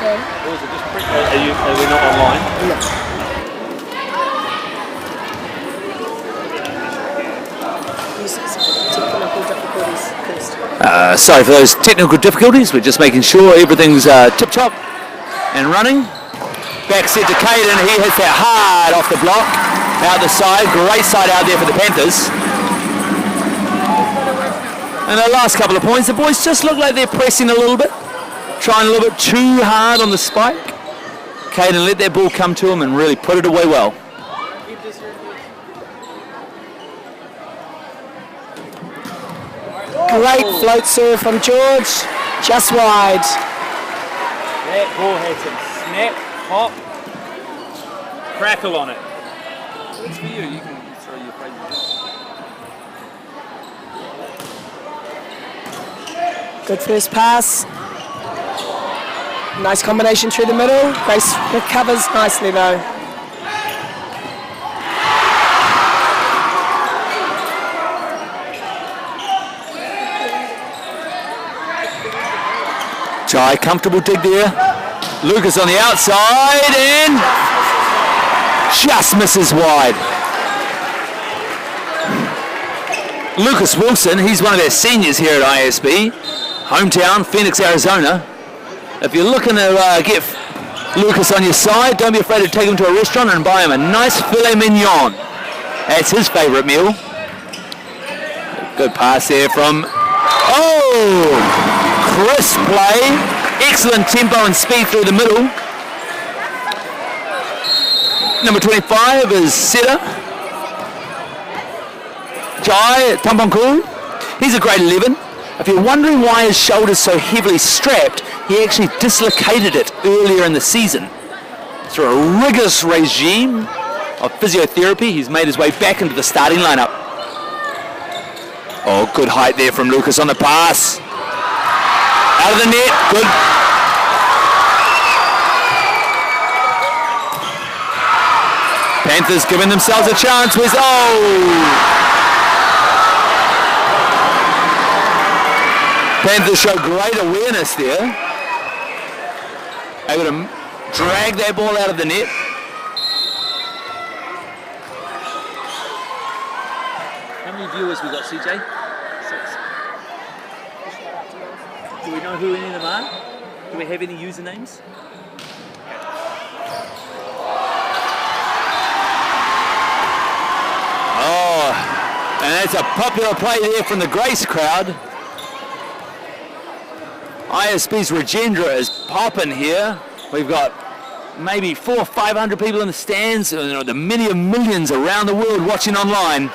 Okay. Or is it just print? Are we not online? No. Technical difficulties first. Sorry for those technical difficulties. We're just making sure everything's tip-top and running. Back set to Caden. He hits that hard off the block. Out the side. Great side out there for the Panthers. And the last couple of points, the boys just look like they're pressing a little bit. Trying a little bit too hard on the spike. Caden let that ball come to him and really put it away well. Great float serve from George, just wide. That ball had some snap, hop, crackle on it. It's for you, you can throw your phrases. Good first pass. Nice combination through the middle. Grace recovers nicely though. Jai, comfortable dig there. Lucas on the outside and just misses wide. Lucas Wilson, he's one of our seniors here at ISB. Hometown, Phoenix, Arizona. If you're looking to get Lucas on your side, don't be afraid to take him to a restaurant and buy him a nice filet mignon. That's his favorite meal. Good pass there from, crisp play. Excellent tempo and speed through the middle. Number 25 is Setter. Jai Tambonkul. He's a grade 11. If you're wondering why his shoulder's so heavily strapped, he actually dislocated it earlier in the season. Through a rigorous regime of physiotherapy, he's made his way back into the starting lineup. Oh, good height there from Lucas on the pass. Out of the net, good. Panthers giving themselves a chance with, Panthers show great awareness there. Able to drag that ball out of the net. How many viewers we got, CJ? 6. Do we know who any of them are? Do we have any usernames? Oh, and that's a popular play there from the Grace crowd. ISB's Regendra is popping here. We've got maybe 400 or 500 people in the stands, the many of millions around the world watching online.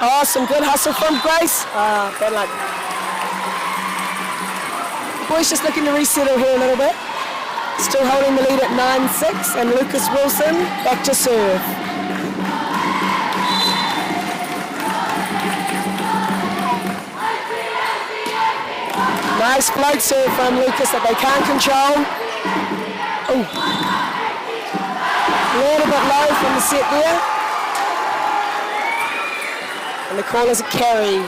Oh, some good hustle from Grace. Bad luck. Boys just looking to resettle here a little bit. Still holding the lead at 9-6, and Lucas Wilson back to serve. Nice float serve from Lucas that they can't control. Oh, a little bit low from the set there. And the call is a carry.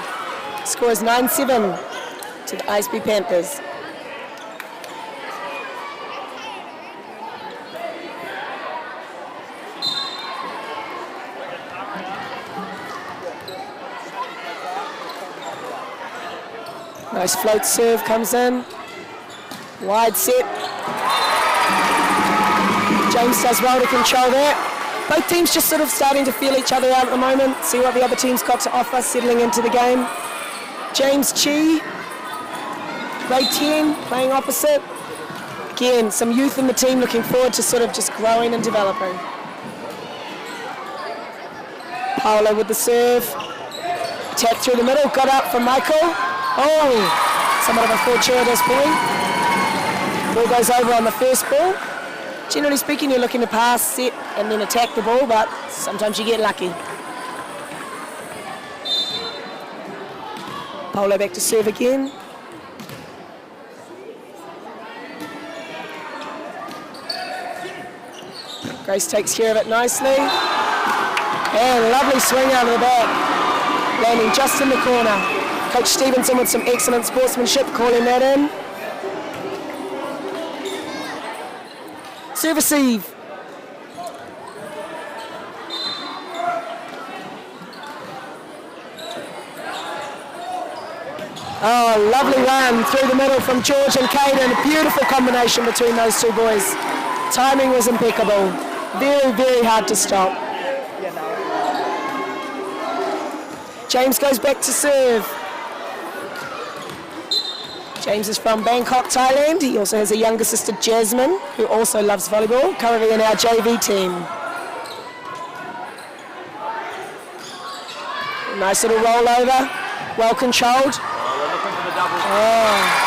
Score is 9-7 to the ISB Panthers. Nice float serve comes in. Wide set. James does well to control that. Both teams just sort of starting to feel each other out at the moment, see what the other team's got to offer, settling into the game. James Chi, grade 10, playing opposite. Again, some youth in the team looking forward to sort of just growing and developing. Paolo with the serve. Attack through the middle, got up from Michael. Oh, somewhat of a fortuitous point. Ball goes over on the first ball. Generally speaking, you're looking to pass, set, and then attack the ball, but sometimes you get lucky. Polo back to serve again. Grace takes care of it nicely. And lovely swing out of the back, landing just in the corner. Coach Stevenson with some excellent sportsmanship, calling that in. Serve receive. Oh, lovely run through the middle from George and Caden. Beautiful combination between those two boys. Timing was impeccable. Very, very hard to stop. James goes back to serve. James is from Bangkok, Thailand. He also has a younger sister, Jasmine, who also loves volleyball, currently in our JV team. Nice little rollover, well controlled. Oh.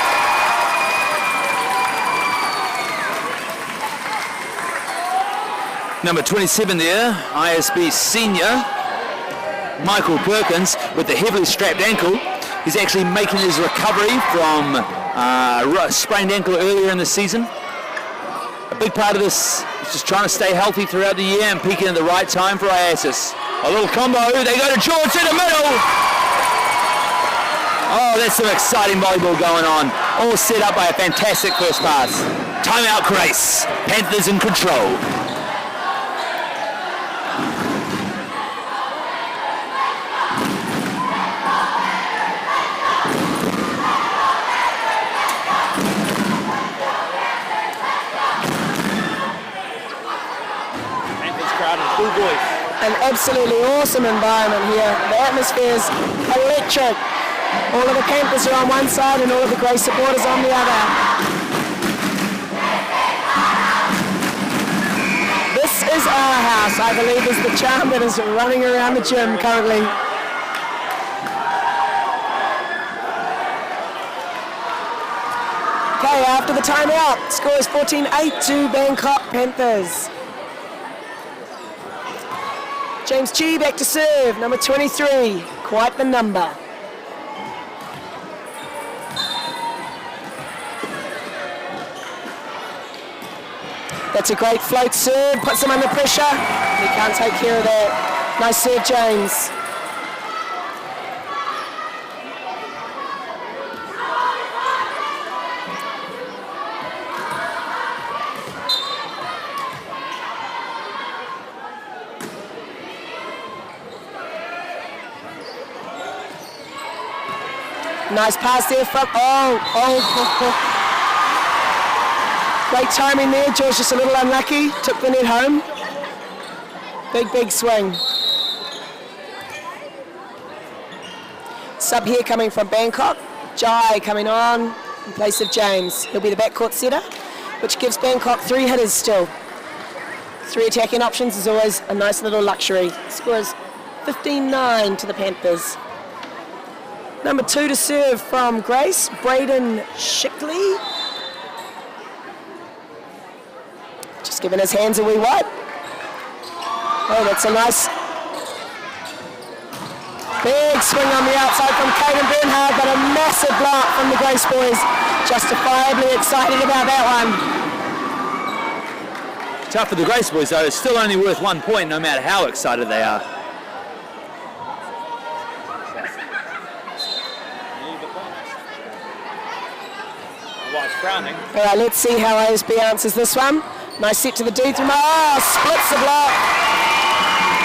Number 27 there, ISB senior, Michael Perkins, with the heavily strapped ankle. He's actually making his recovery from sprained ankle earlier in the season. A big part of this is just trying to stay healthy throughout the year and peaking at the right time for ISS. A little combo, they go to George in the middle. Oh, that's some exciting volleyball going on. All set up by a fantastic first pass. Timeout, Grace. Panthers in control. An absolutely awesome environment here. The atmosphere is electric. All of the Panthers are on one side and all of the Grey supporters on the other. This is our house, I believe, is the charm that is running around the gym currently. Okay, after the timeout, score is 14-8 to Bangkok Panthers. James Chi back to serve, number 23, quite the number. That's a great float serve, puts him under pressure. He can't take care of that. Nice serve, James. Nice pass there from, oh. Great timing there, George just a little unlucky, took the net home. Big swing. Sub here coming from Bangkok. Jai coming on in place of James. He'll be the backcourt setter, which gives Bangkok 3 hitters still. 3 attacking options is always a nice little luxury. Score is 15-9 to the Panthers. Number 2 to serve from Grace, Braden Shickley. Just giving his hands a wee wipe. Oh, that's a nice big swing on the outside from Caden Bernhard, but a massive block from the Grace boys. Justifiably excited about that one. Tough for the Grace boys though, it's still only worth 1 point no matter how excited they are. Browning. All right, let's see how ISB answers this one. Nice set to the D through. Oh, splits the block.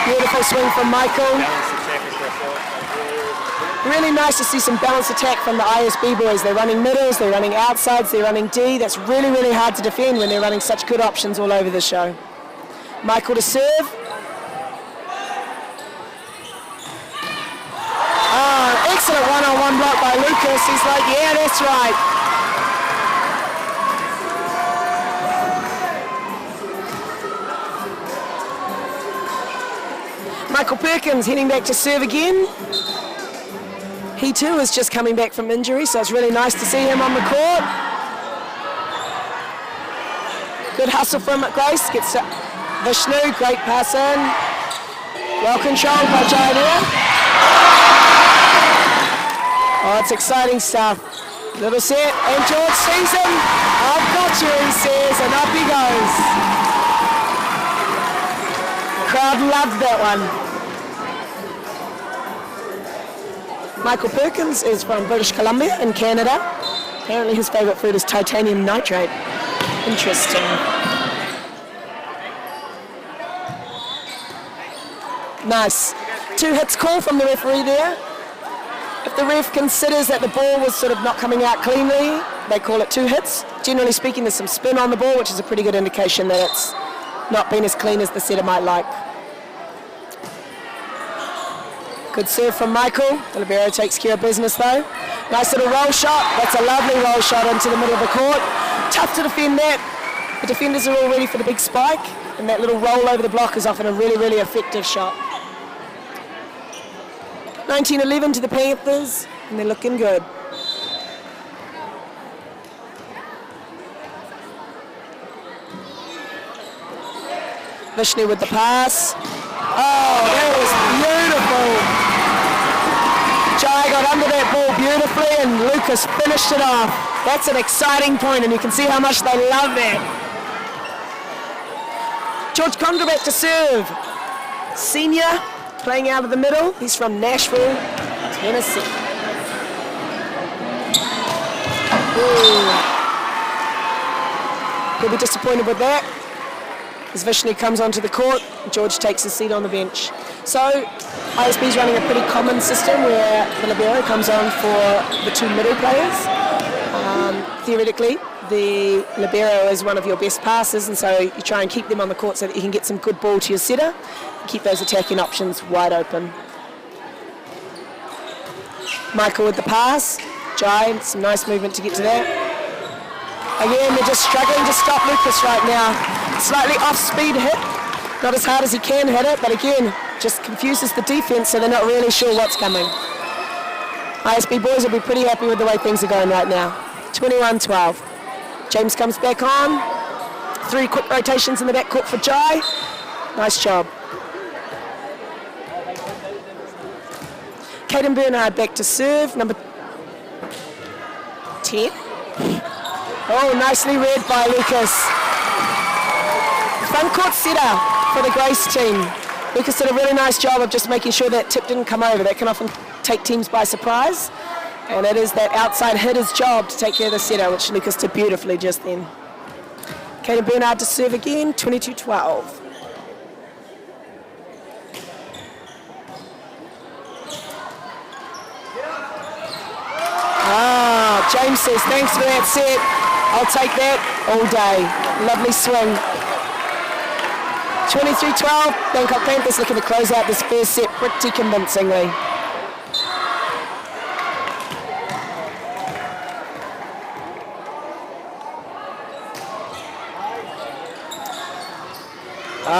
Beautiful swing from Michael. Really nice to see some balanced attack from the ISB boys. They're running middles, they're running outsides, they're running D. That's really, really hard to defend when they're running such good options all over the show. Michael to serve. Oh, excellent one-on-one block by Lucas. He's like, yeah, that's right. Michael Perkins heading back to serve again. He too is just coming back from injury, so it's really nice to see him on the court. Good hustle from Grace, gets to Vishnu, great pass in. Well controlled by Jai. Oh, it's exciting stuff. Little set, and George sees him. I've got you, he says, and up he goes. Crowd loved that one. Michael Perkins is from British Columbia in Canada. Apparently his favourite food is titanium nitrate. Interesting. Nice. 2 hits call from the referee there. If the ref considers that the ball was sort of not coming out cleanly, they call it 2 hits. Generally speaking, there's some spin on the ball, which is a pretty good indication that it's not been as clean as the setter might like. Good serve from Michael. The libero takes care of business though. Nice little roll shot. That's a lovely roll shot into the middle of the court. Tough to defend that. The defenders are all ready for the big spike, and that little roll over the block is often a really, really effective shot. 19-11 to the Panthers, and they're looking good. Vishnu with the pass. Oh, that was beautiful. Jai got under that ball beautifully, and Lucas finished it off. That's an exciting point, and you can see how much they love that. George Condra back to serve. Senior, playing out of the middle. He's from Nashville, Tennessee. Ooh. He'll be disappointed with that. As Vishnu comes onto the court, George takes his seat on the bench. So ISB is running a pretty common system where the libero comes on for the 2 middle players. Theoretically, the libero is one of your best passers, and so you try and keep them on the court so that you can get some good ball to your setter and keep those attacking options wide open. Michael with the pass. Jai, some nice movement to get to that. Again, they're just struggling to stop Lucas right now. Slightly off-speed hit, not as hard as he can hit it, but again, just confuses the defense, so they're not really sure what's coming. ISB boys will be pretty happy with the way things are going right now. 21-12. James comes back on. 3 quick rotations in the backcourt for Jai. Nice job. Caden Bernard back to serve, number 10. Oh, nicely read by Lucas. Front court setter for the Grace team. Lucas did a really nice job of just making sure that tip didn't come over. That can often take teams by surprise. And it is that outside hitter's job to take care of the setter, which Lucas did beautifully just then. Caden Bernard to serve again, 22-12. James says, thanks for that set. I'll take that all day. Lovely swing. 23-12, Bangkok Panthers looking to close out this first set pretty convincingly.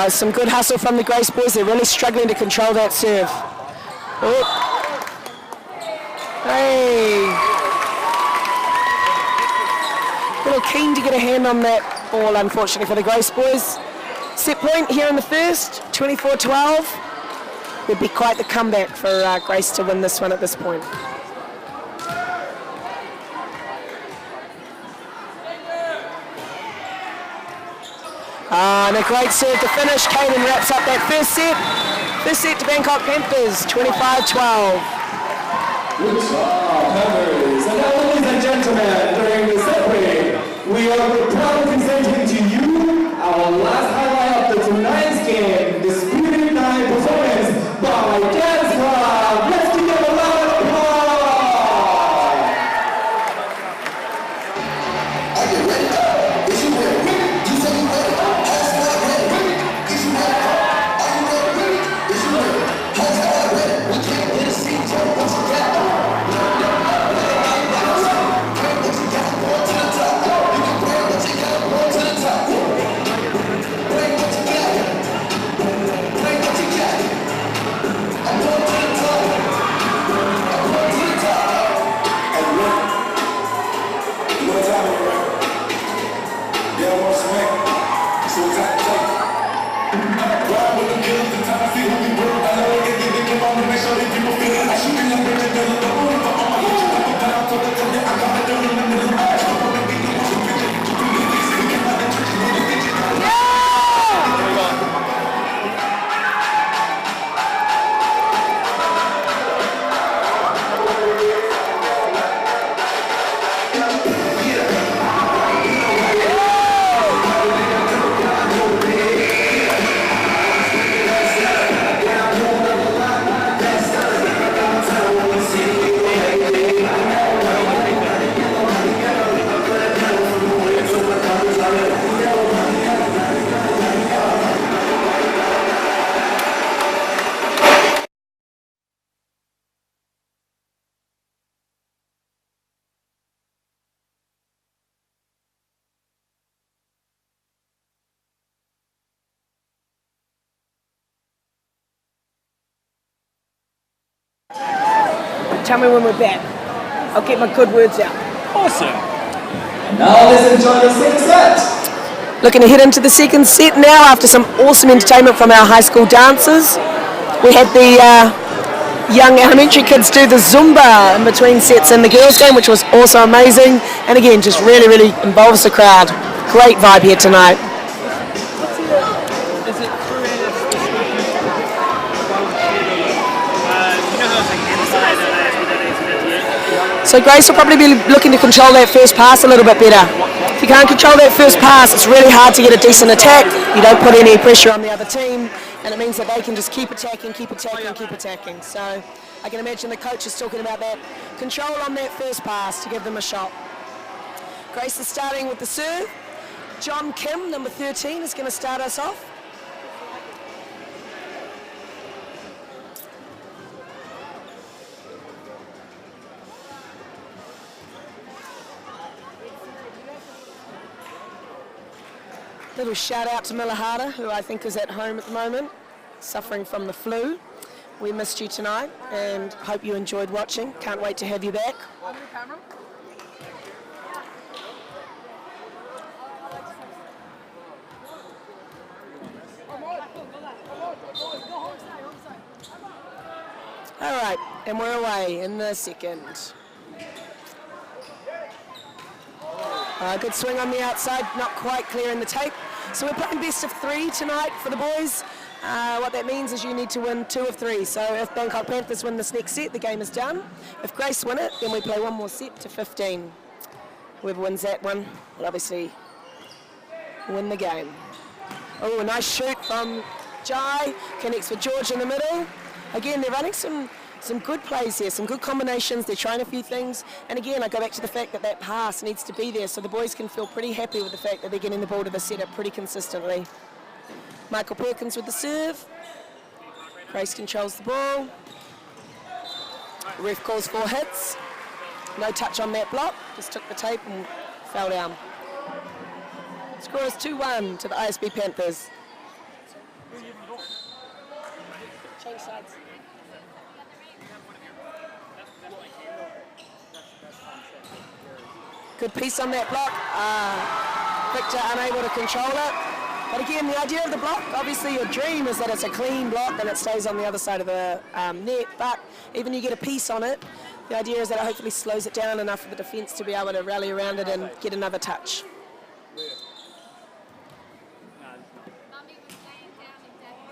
Some good hustle from the Grace boys. They're really struggling to control that serve. Oh. Hey. A little keen to get a hand on that ball, unfortunately, for the Grace boys. Set point here in the first, 24-12. Would be quite the comeback for Grace to win this one at this point. And a great serve to finish. Kaden wraps up that first set. First set to Bangkok Panthers, 25-12. Panthers. And now, ladies and gentlemen, during the set break, we are proud to presenting to you our last highlight of the tonight's game, the Spirit Night performance by Dance Club. Let's give them a round of applause. Are you ready? Is you ready? You say you ready? That's not ready. Is you ready? Are you ready? Is you ready? That's not ready. We can't get a seat. What you got? What you got? One to the top. You can bring what you got. One to the top. Tell me when we're back. I'll get my good words out. Awesome. Now let's enjoy the second set. Looking to head into the second set now after some awesome entertainment from our high school dancers. We had the young elementary kids do the Zumba in between sets in the girls' game, which was also amazing. And again, just really, really involves the crowd. Great vibe here tonight. So Grace will probably be looking to control that first pass a little bit better. If you can't control that first pass, it's really hard to get a decent attack. You don't put any pressure on the other team, and it means that they can just keep attacking, keep attacking, keep attacking. So I can imagine the coach is talking about that. Control on that first pass to give them a shot. Grace is starting with the serve. John Kim, number 13, is going to start us off. Little shout out to Millahara, who I think is at home at the moment, suffering from the flu. We missed you tonight and hope you enjoyed watching. Can't wait to have you back. All right, and we're away in the second. Good swing on the outside, not quite clearing the tape. So we're playing best of 3 tonight for the boys. What that means is you need to win 2 of 3. So if Bangkok Panthers win this next set, the game is done. If Grace win it, then we play one more set to 15. Whoever wins that one will obviously win the game. Oh, a nice shoot from Jai. Connects with George in the middle. Again, they're running some good plays here, some good combinations. They're trying a few things. And again, I go back to the fact that that pass needs to be there so the boys can feel pretty happy with the fact that they're getting the ball to the setter pretty consistently. Michael Perkins with the serve. Grace controls the ball. Ref calls 4 hits. No touch on that block. Just took the tape and fell down. Score is 2-1 to the ISB Panthers. Change sides. Good piece on that block. Victor unable to control it. But again, the idea of the block, obviously your dream is that it's a clean block and it stays on the other side of the net. But even you get a piece on it, the idea is that it hopefully slows it down enough for the defence to be able to rally around it and get another touch.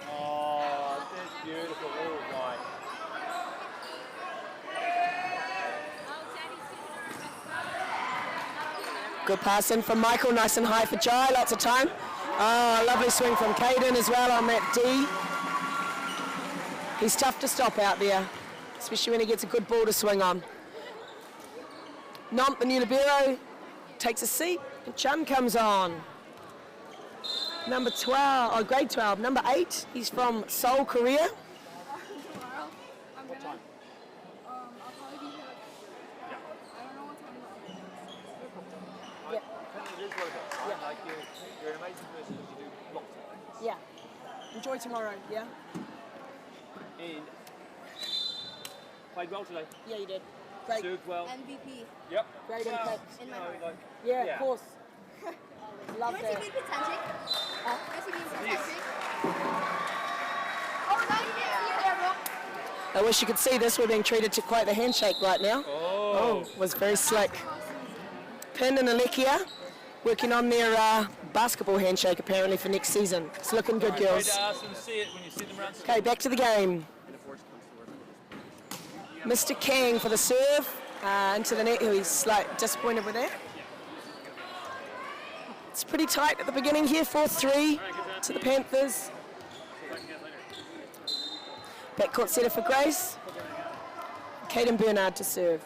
Oh, that's beautiful. Good pass in from Michael, nice and high for Jai, lots of time. Oh, lovely swing from Caden as well on that D. He's tough to stop out there, especially when he gets a good ball to swing on. Nomp, the new libero, takes a seat, and Chun comes on. Number 12, or grade 12, number 8, he's from Seoul, Korea. You're an amazing person because you do lots of things. Yeah. Enjoy tomorrow, yeah? And played well today. Yeah, you did. Great. Served well. MVP. Yep. Great impact. In my heart. Yeah, Yeah. of course. Love Can I that. see me pretending? Can I see me pretending? Yes. Oh, now you can't see it there, bro. I wish you could see this. We're being treated to quite the handshake right now. Oh. Was very slick. Pin and Alekia working on their basketball handshake apparently for next season. It's looking good, girls. Ask them to see it when you see them around. Okay, back to the game. Mr. Kang for the serve into the net, who he's slightly disappointed with that. It's pretty tight at the beginning here, 4-3 to the Panthers. Backcourt setter for Grace. Caden Bernard to serve.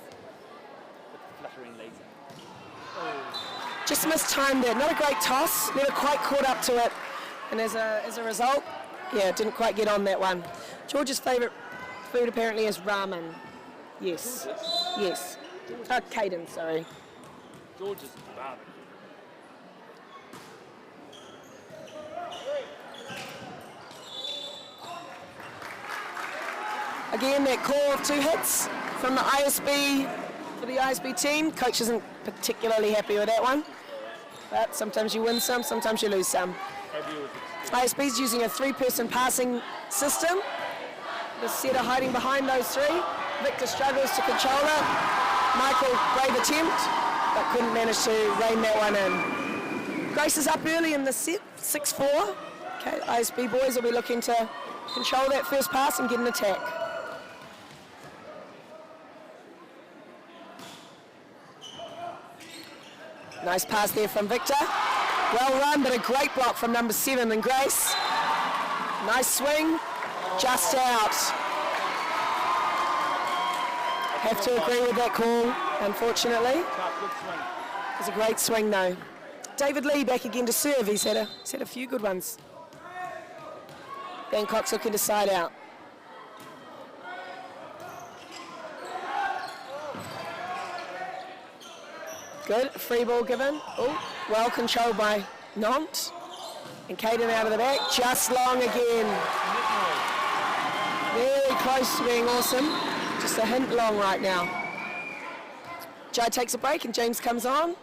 Just mistimed it. Not a great toss. Never quite caught up to it. And as a result, yeah, didn't quite get on that one. George's favourite food apparently is ramen. Yes. Yes. Caden, sorry. George's barbecue. Again, that call of 2 hits from the ISB for the ISB team. Coach isn't particularly happy with that one, but sometimes you win some, sometimes you lose some. ISB's using a 3-person passing system. The setter hiding behind those 3. Victor struggles to control it. Michael, brave attempt, but couldn't manage to rein that one in. Grace is up early in the set, 6-4. Okay, ISB boys will be looking to control that first pass and get an attack. Nice pass there from Victor. Well run, but a great block from number 7 and Grace. Nice swing, just out. Have to agree with that call, unfortunately. It was a great swing though. David Lee back again to serve. He's had a few good ones. Bangkok's looking to side out. Good, free ball given. Oh, well controlled by Nant. And Caden out of the back, just long again. Very close to being awesome. Just a hint long right now. Jai takes a break and James comes on.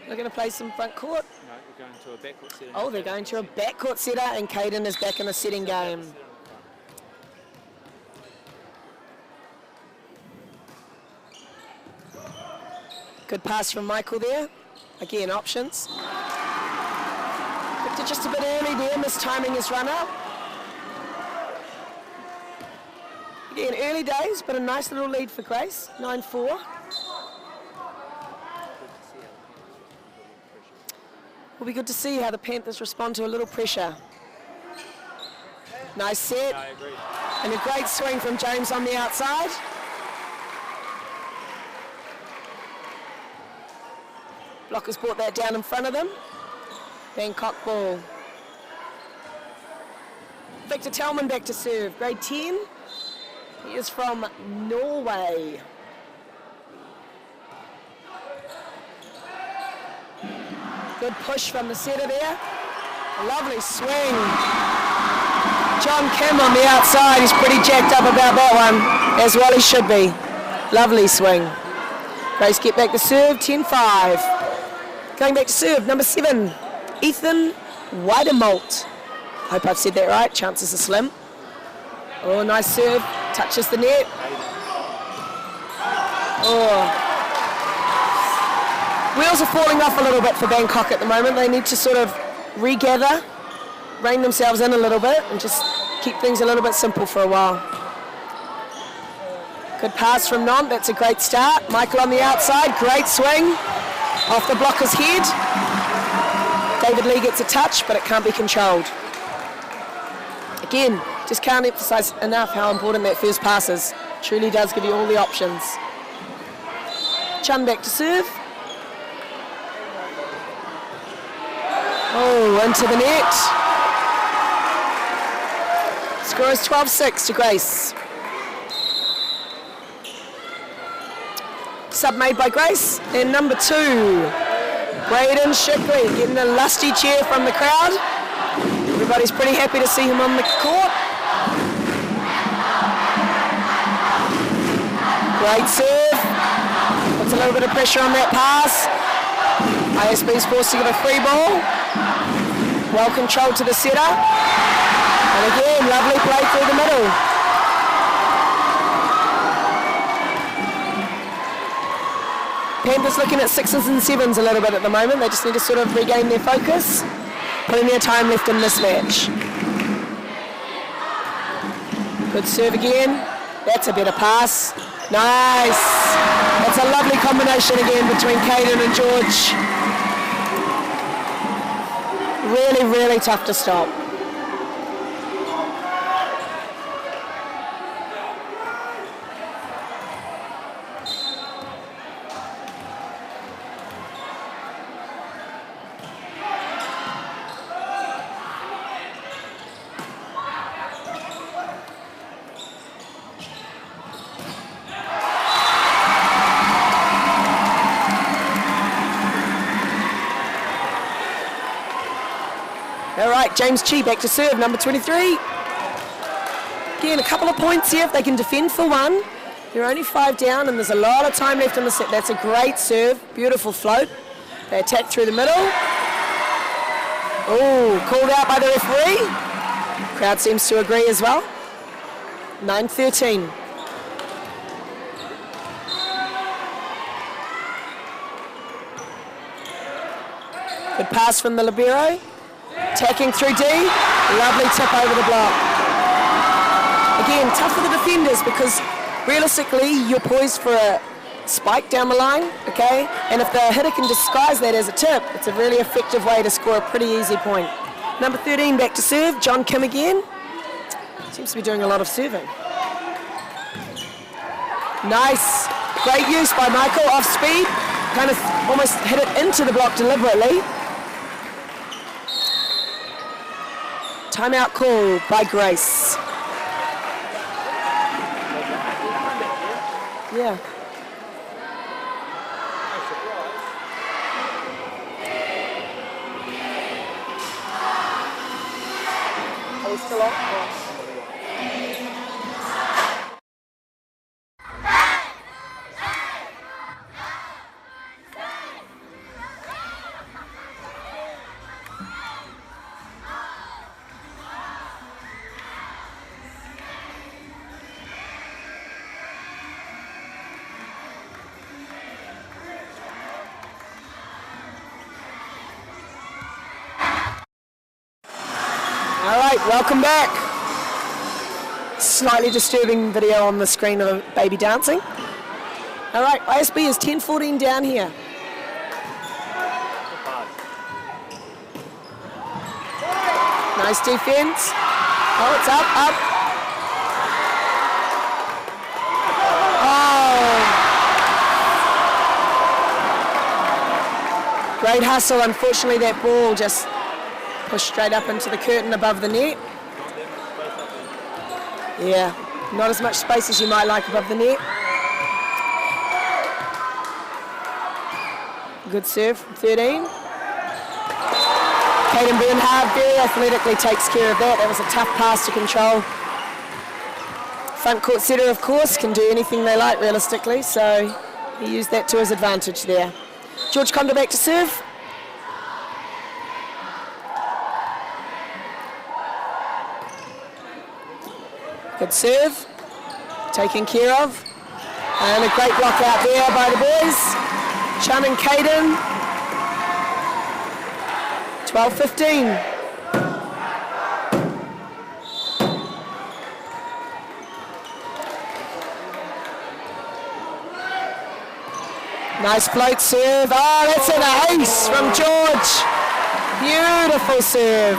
Looking to play some front court. No, we're going to a backcourt setting. Oh, they're going to a backcourt setter and Caden is back in the setting game. Good pass from Michael there. Again, options. Victor just a bit early there, mistiming his run up. Again, early days, but a nice little lead for Grace, 9-4. Will be good to see how the Panthers respond to a little pressure. Nice set. I agree. And a great swing from James on the outside. Blockers brought that down in front of them. Bangkok ball. Victor Telman back to serve, grade 10. He is from Norway. Good push from the setter there. A lovely swing. John Kim on the outside. He's pretty jacked up about that one, as well he should be. Lovely swing. Grace get back to serve, 10-5. Going back to serve, number 7, Ethan Weidemolt. Hope I've said that right, chances are slim. Oh, nice serve, touches the net. Oh. Wheels are falling off a little bit for Bangkok at the moment. They need to sort of regather, rein themselves in a little bit and just keep things a little bit simple for a while. Good pass from Nant, that's a great start. Michael on the outside, great swing. Off the blocker's head. David Lee gets a touch, but it can't be controlled. Again, just can't emphasize enough how important that first pass is. Truly does give you all the options. Chun back to serve. Oh, into the net. Score is 12-6 to Grace. Sub made by Grace. And number 2, Braden Shickley, getting a lusty cheer from the crowd. Everybody's pretty happy to see him on the court. Great serve. Puts a little bit of pressure on that pass. ISB's forced to get a free ball. Well controlled to the setter. And again, lovely play through the middle. Panthers looking at 6s and 7s a little bit at the moment. They just need to sort of regain their focus. Plenty of time left in this match. Good serve again. That's a better pass. Nice. That's a lovely combination again between Caden and George. Really, really tough to stop. All right, James Chi back to serve, number 23. Again, a couple of points here if they can defend for one. You're only 5 down and there's a lot of time left in the set. That's a great serve, beautiful float. They attack through the middle. Oh, called out by the referee. Crowd seems to agree as well. 9-13. Good pass from the libero. Attacking through D. Lovely tip over the block. Again, tough for the defenders because realistically you're poised for a spike down the line, okay? And if the hitter can disguise that as a tip, it's a really effective way to score a pretty easy point. Number 13 back to serve, John Kim again. Seems to be doing a lot of serving. Nice. Great use by Michael, off speed. Kind of almost hit it into the block deliberately. Timeout call by Grace. Yeah. Are we still on? Welcome back. Slightly disturbing video on the screen of a baby dancing. All right, ISB is 10-14 down here. Nice defense. Oh, it's up. Oh. Great hustle. Unfortunately, that ball just pushed straight up into the curtain above the net. Yeah, not as much space as you might like above the net. Good serve from 13. Caden Bernhard very athletically takes care of that. That was a tough pass to control. Front court setter, of course, can do anything they like realistically, so he used that to his advantage there. George Condor back to serve. Good serve, taken care of. And a great block out there by the boys. Chun and Caden. 12-15. Nice float serve. Oh, that's an ace from George. Beautiful serve.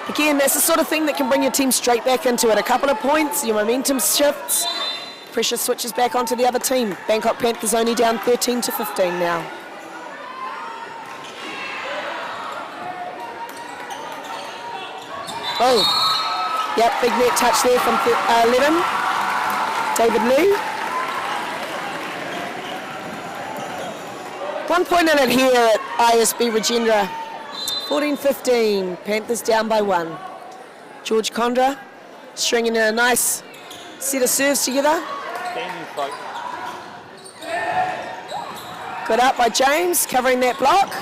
Again, that's the sort of thing that can bring your team straight back into it. A couple of points, your momentum shifts, pressure switches back onto the other team. Bangkok Panthers only down 13-15 now. Oh, yep, big net touch there from 11. David Lee. 1 point in it here at ISB Regina. 14-15, Panthers down by 1. George Condra stringing in a nice set of serves together. Good up by James, covering that block.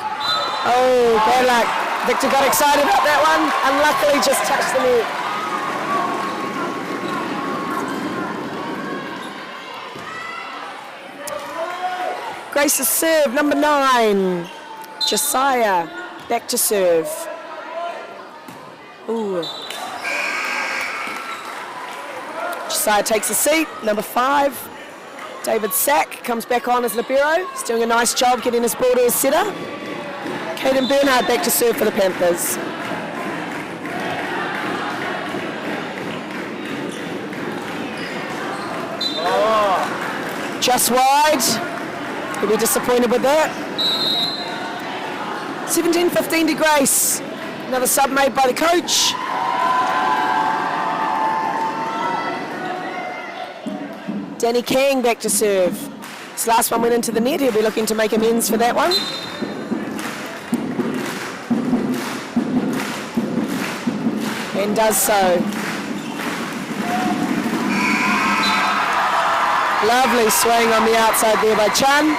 Oh, bad luck. Victor got excited about that one, unluckily just touched the net. Grace's serve, number 9, Josiah. Back to serve. Ooh. Josiah takes a seat. Number 5, David Sack comes back on as libero. He's doing a nice job getting his ball to his setter. Caden Bernhard back to serve for the Panthers. Oh. Just wide. He'll be disappointed with that. 17-15 to Grace. Another sub made by the coach. Danny Kang back to serve. This last one went into the net. He'll be looking to make amends for that one. And does so. Lovely swing on the outside there by Chan.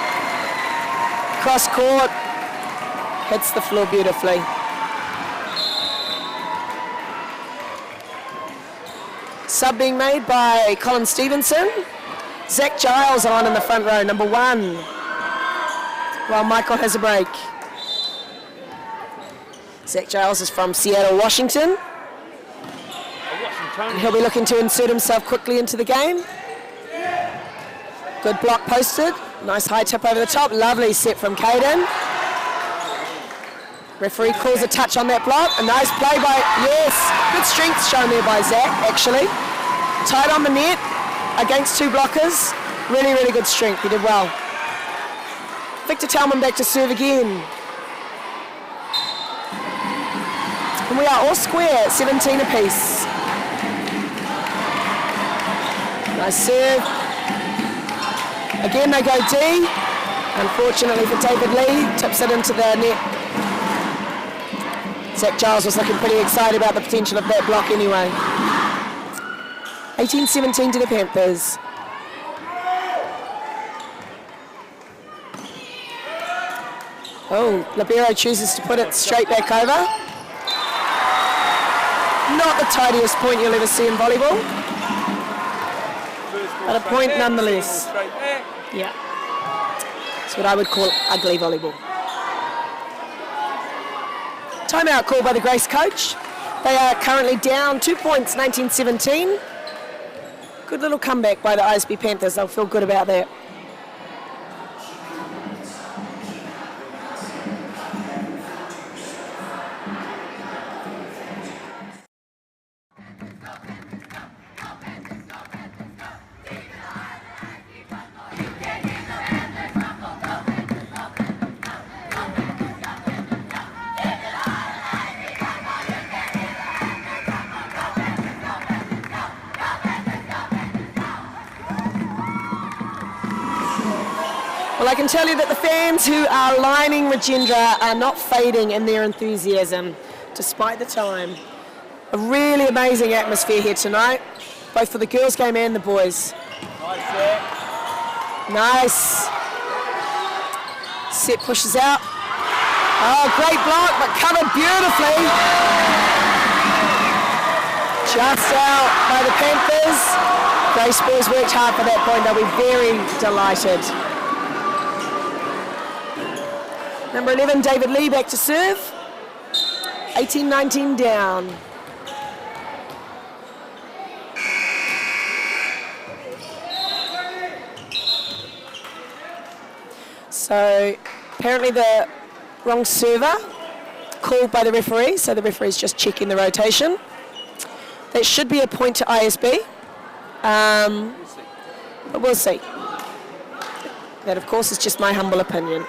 Cross court, hits the floor beautifully. Sub being made by Colin Stevenson. Zach Giles on in the front row, number 1. While Michael has a break. Zach Giles is from Seattle, Washington. And he'll be looking to insert himself quickly into the game. Good block posted. Nice high tip over the top. Lovely set from Caden. Referee calls a touch on that block. A nice play by, yes, good strength shown there by Zach, actually. Tight on the net against 2 blockers. Really, really good strength. He did well. Victor Talman back to serve again. And we are all square, 17 apiece. Nice serve. Again, they go D. Unfortunately for David Lee, tips it into the net. Zach Giles was looking pretty excited about the potential of that block anyway. 18-17 to the Panthers. Oh, Libero chooses to put it straight back over. Not the tidiest point you'll ever see in volleyball, but a point nonetheless. Yeah, it's what I would call ugly volleyball. Timeout called by the Grace coach. They are currently down 2 points, 19-17. Good little comeback by the ISB Panthers. They'll feel good about that. Well, I can tell you that the fans who are lining Rajendra are not fading in their enthusiasm, despite the time. A really amazing atmosphere here tonight, both for the girls' game and the boys. Nice set. Nice. Set pushes out. Oh, great block, but covered beautifully. Just out by the Panthers. Grace boys worked hard for that point. They'll be very delighted. Number 11, David Lee, back to serve. 18-19 down. So apparently the wrong server called by the referee, so the referee's just checking the rotation. That should be a point to ISB, but we'll see. That, of course, is just my humble opinion,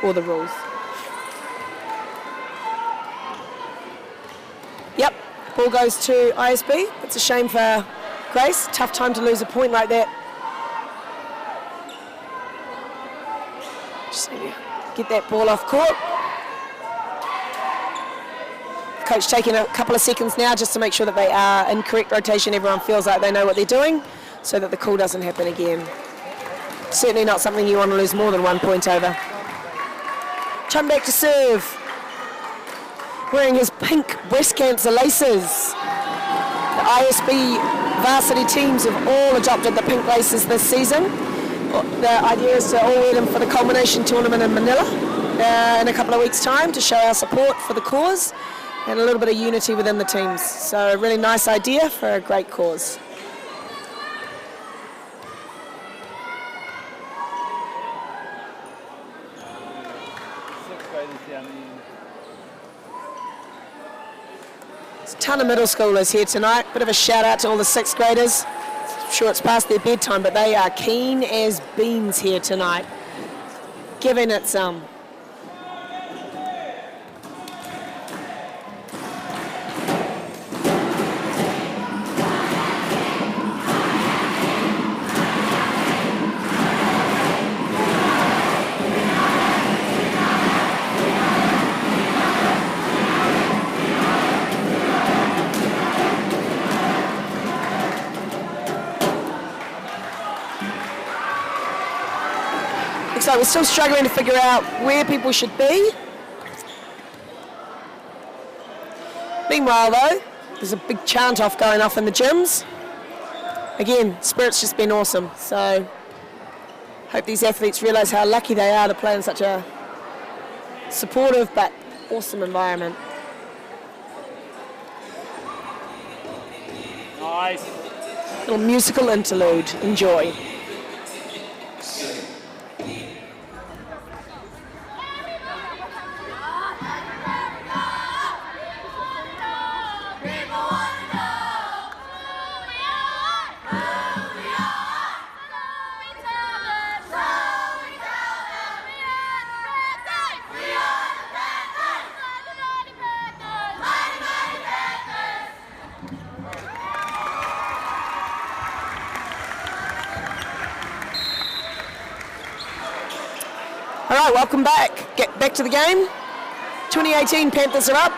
or the rules. Yep, ball goes to ISB. It's a shame for Grace. Tough time to lose a point like that. Just need to get that ball off court. Coach taking a couple of seconds now just to make sure that they are in correct rotation. Everyone feels like they know what they're doing so that the call doesn't happen again. Certainly not something you want to lose more than 1 point over. Chum back to serve. Wearing his pink breast cancer laces. The ISB varsity teams have all adopted the pink laces this season. The idea is to all wear them for the culmination tournament in Manila in a couple of weeks' time to show our support for the cause and a little bit of unity within the teams. So a really nice idea for a great cause. There's a ton of middle schoolers here tonight. Bit of a shout out to all the 6th graders. I'm sure it's past their bedtime, but they are keen as beans here tonight. Giving it some. Looks like we're still struggling to figure out where people should be. Meanwhile though, there's a big chant off going off in the gyms. Again, spirit's just been awesome, so hope these athletes realise how lucky they are to play in such a supportive but awesome environment. Nice. Little musical interlude, enjoy. All right, welcome back. Get back to the game. 2018 Panthers are up.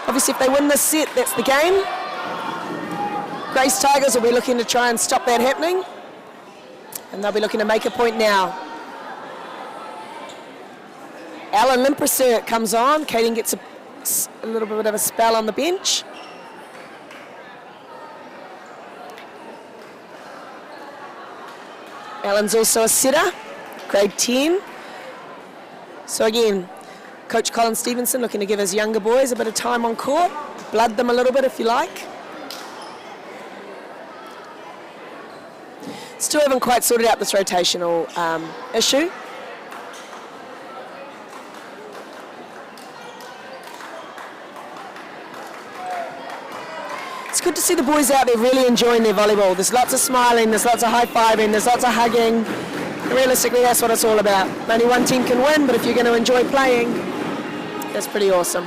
Obviously, if they win this set, that's the game. Grace Tigers will be looking to try and stop that happening. And they'll be looking to make a point now. Alan Limprasert comes on. Kaden gets a little bit of a spell on the bench. Alan's also a sitter, grade 10. So again, Coach Colin Stevenson looking to give his younger boys a bit of time on court, blood them a little bit if you like. Still haven't quite sorted out this rotational issue. It's good to see the boys out there really enjoying their volleyball. There's lots of smiling, there's lots of high-fiving, there's lots of hugging. Realistically, that's what it's all about. Only one team can win, but if you're going to enjoy playing, that's pretty awesome.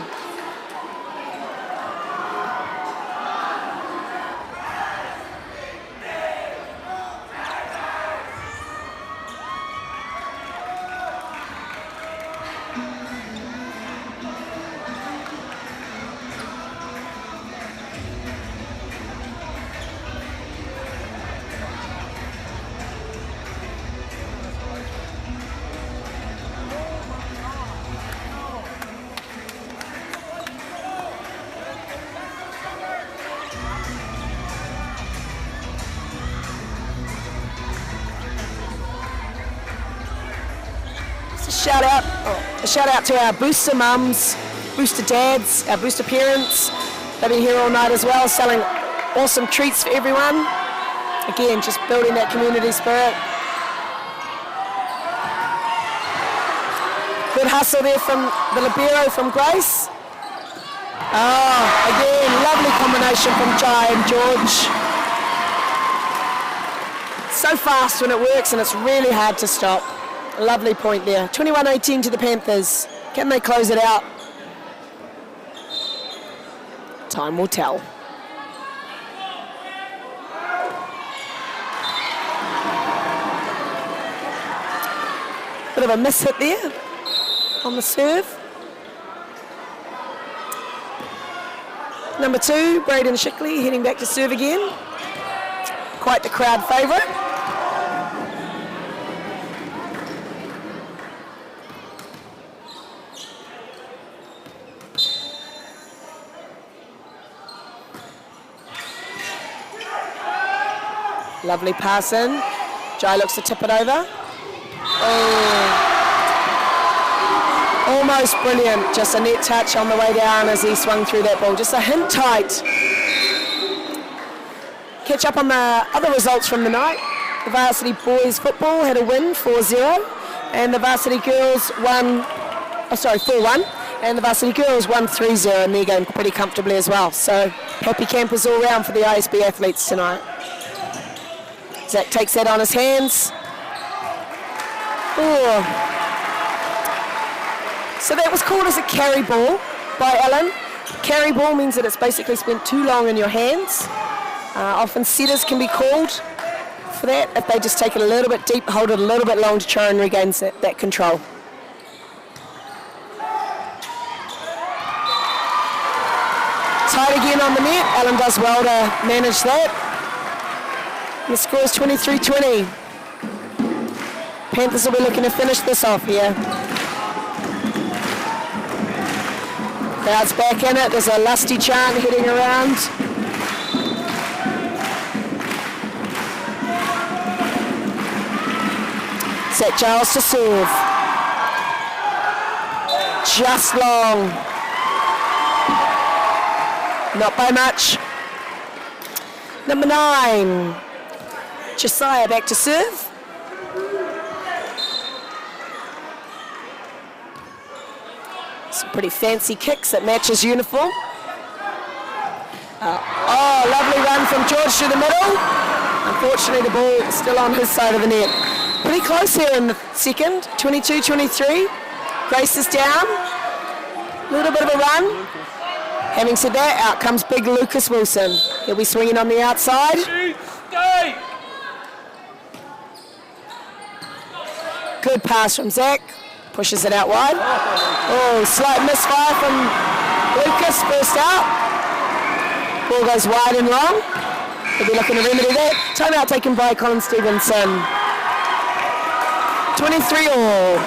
A shout out to our booster mums, booster dads, our booster parents. They've been here all night as well, selling awesome treats for everyone. Again, just building that community spirit. Good hustle there from the libero from Grace. Oh, again, lovely combination from Jai and George. So fast when it works, and it's really hard to stop. Lovely point there. 21-18 to the Panthers. Can they close it out? Time will tell. Bit of a miss hit there on the serve. Number 2, Braden Shickley, heading back to serve again. Quite the crowd favourite. Lovely pass in. Jai looks to tip it over. Oh. Almost brilliant. Just a net touch on the way down as he swung through that ball. Just a hint tight. Catch up on the other results from the night. The varsity boys football had a win 4-0. And the varsity girls won, 4-1. And the varsity girls won 3-0 in their game pretty comfortably as well. So happy campers all round for the ISB athletes tonight. Zach takes that on his hands. Oh. So that was called as a carry ball by Alan. Carry ball means that it's basically spent too long in your hands. Often setters can be called for that if they just take it a little bit deep, hold it a little bit long to try and regain that control. Tight again on the net. Alan does well to manage that. The score is 23-20. Panthers will be looking to finish this off here. Crowd's back in it. There's a lusty chant heading around. Zach Giles to serve. Just long. Not by much. Number 9. Josiah back to serve. Some pretty fancy kicks that match his uniform. Oh, lovely run from George through the middle. Unfortunately, the ball is still on his side of the net. Pretty close here in the second, 22-23. Grace is down. A little bit of a run. Having said that, out comes big Lucas Wilson. He'll be swinging on the outside. Stay! Good pass from Zach. Pushes it out wide. Oh, slight misfire from Lucas, first out. Ball goes wide and long. He'll be looking to remedy that. Timeout taken by Colin Stevenson. 23 all.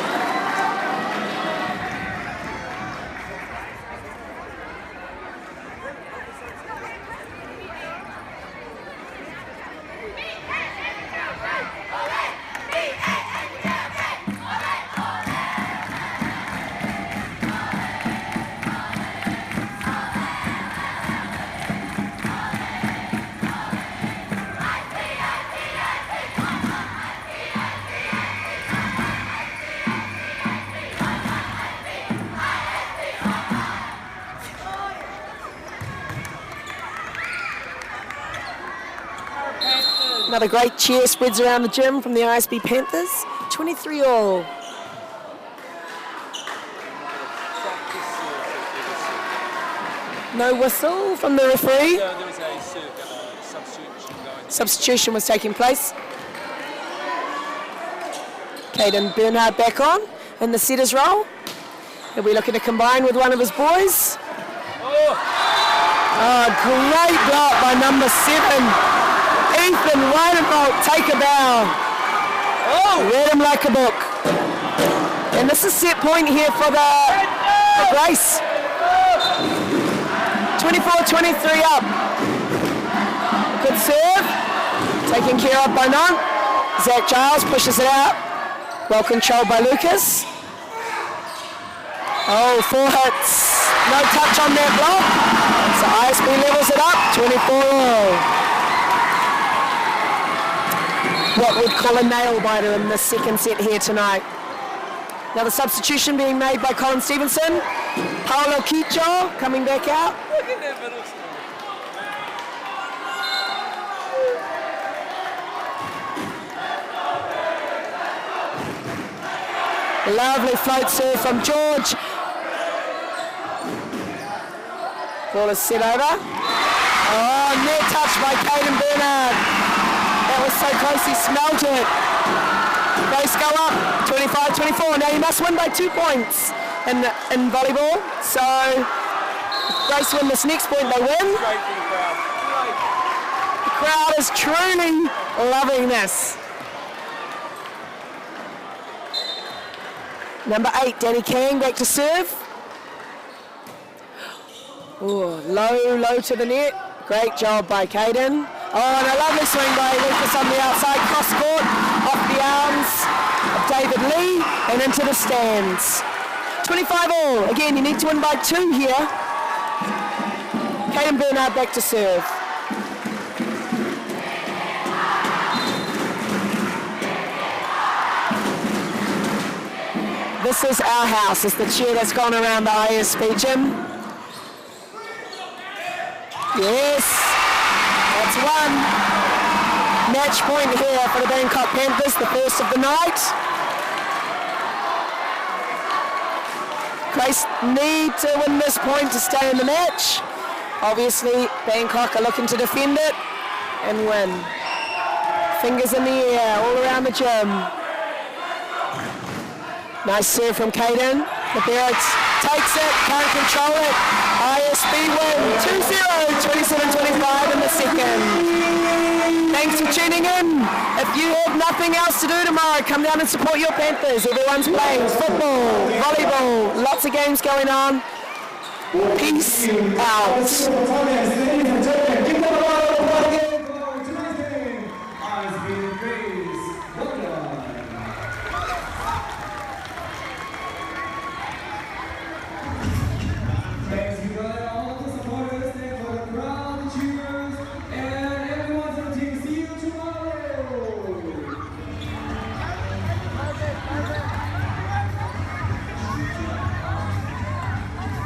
Another great cheer spreads around the gym from the ISB Panthers. 23 all. No whistle from the referee. There was a substitution going. Substitution was taking place. Caden Bernard back on in the setter's role. He'll be looking to combine with one of his boys. Oh, great block by number 7. Ethan Weidenbolt, take a bow. Oh, read him like a book. And this is set point here for the Grace. 24-23 up. Good serve. Taken care of by Nant. Zach Giles pushes it out. Well controlled by Lucas. Oh, 4 hits. No touch on that block. So ISB levels it up. 24 all. What we'd call a nail biter in the second set here tonight. Now the substitution being made by Colin Stevenson. Paolo Quicho coming back out. Look at that middle school. Lovely float serve from George. Ball is set over. Oh, near touch by Caden Bernard. That was so close, he smelled it. Grace go up, 25-24. Now you must win by 2 points in volleyball. So if Grace win this next point, they win. Great for the crowd. The crowd is truly loving this. Number 8, Danny Kang back to serve. Oh, low to the net. Great job by Caden. Oh, and a lovely swing by Lucas on the outside, cross court, off the arms of David Lee, and into the stands. 25 all. Again, you need to win by 2 here. Caden Bernard back to serve. This is our house. It's the cheer that's gone around the ISB gym. Yes. That's one match point here for the Bangkok Panthers, the first of the night. Grace need to win this point to stay in the match. Obviously, Bangkok are looking to defend it and win. Fingers in the air all around the gym. Nice serve from Caden. The Barracks takes it, can't control it. ISB win 2-0, 27-25 in the second. Thanks for tuning in. If you have nothing else to do tomorrow, come down and support your Panthers. Everyone's playing football, volleyball, lots of games going on. Peace out.